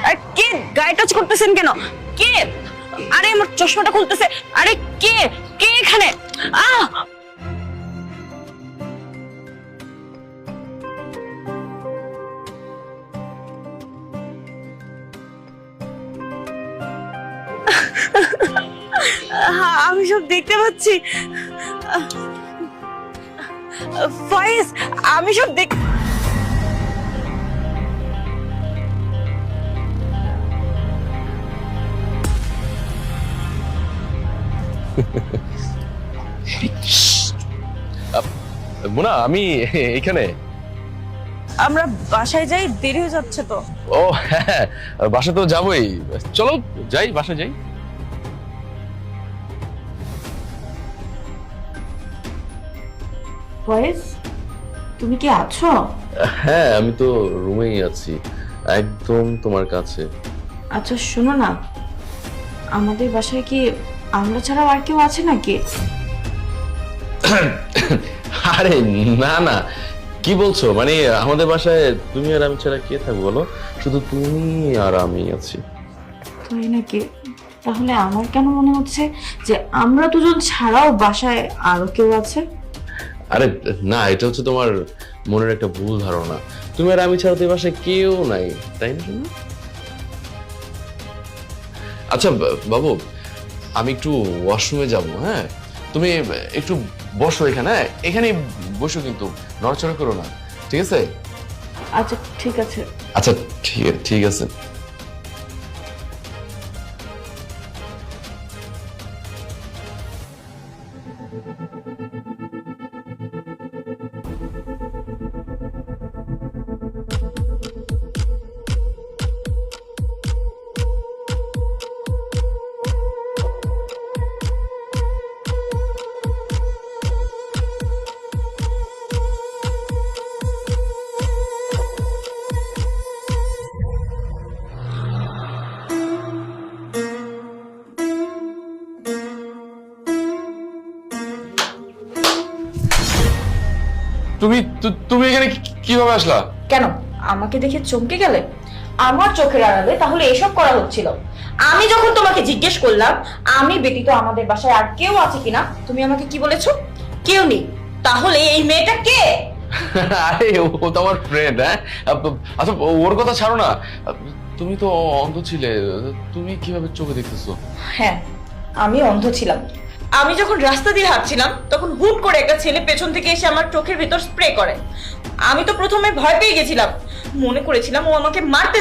আর কে গায়ে টাচ করতেছেন কেন? কে? আরে আমার চশমাটা খুলতেছে। আরে কে? কে এখানে? আহ আমি সব দেখতে পাচ্ছি। ফাইজ, আমি সব দেখ মোনা, আমি এখানে। আমরা বাসায় যাই, দেরি হয়ে যাচ্ছে তো। ও হ্যাঁ, বাসা তো যাবোই। চলো যাই, বাসা যাই। ফাইজ, তুমি কি আছো? হ্যাঁ, আমি তো রুমেই আছি, একদম তোমার কাছে। আচ্ছা শোনো না, আমাদের বাসায় কি আমরা ছাড়া আর কেউ আছে নাকি? আরে না না, কি বলছো? মানে আমাদের বাসায় তুমি আর আমি ছাড়া কে থাকবো বলো? শুধু তুমি আর আমি আছি। তাই নাকি? তাহলে আমার কেন মনে হচ্ছে যে আমরা দুজন ছাড়াও বাসায় আরো কেউ আছে? আরে না, এটা হচ্ছে তোমার মনের একটা ভুল ধারণা। তুমি আর আমি ছাড়া তো এই বাসায় কেউ নাই, তাই না শোনো? আচ্ছা বাবু, আমি একটু ওয়াশরুমে যাব। হ্যাঁ, তুমি একটু বসো এখানে। হ্যাঁ, এখানেই বসো, কিন্তু নড়াচড়া করো না, ঠিক আছে? আচ্ছা ঠিক আছে। আচ্ছা ঠিক আছে। তুমি এখানে কিভাবে আসলা? কেন আমাকে দেখে চমকে গেলে? আমার চোখের আড়ালে তাহলে এসব করা হচ্ছিল। আমি যখন তোমাকে জিজ্ঞেস করলাম আমি ব্যতীত আমাদের বাসায় আর কেউ আছে কিনা, তুমি আমাকে কি বলেছো? কেউ নেই। তাহলে এই মেয়েটা কে? আরে ও তো আমার ফ্রেন্ড। হ্যাঁ, আচ্ছা ওর কথা ছাড়ো না। তুমি তো অন্ধ ছিলে, তুমি কিভাবে চোখে দেখতেছো? হ্যাঁ, আমি অন্ধ ছিলাম। আমি যখন রাস্তা দিয়ে হাঁটছিলাম তখন হুট করে একটা ছেলে পেছন থেকে এসে আমার চোখের ভিতর স্প্রে করে। আমি তো প্রথমে ভয় পেয়ে গেছিলাম, মনে করেছিলাম ও আমাকে মারতে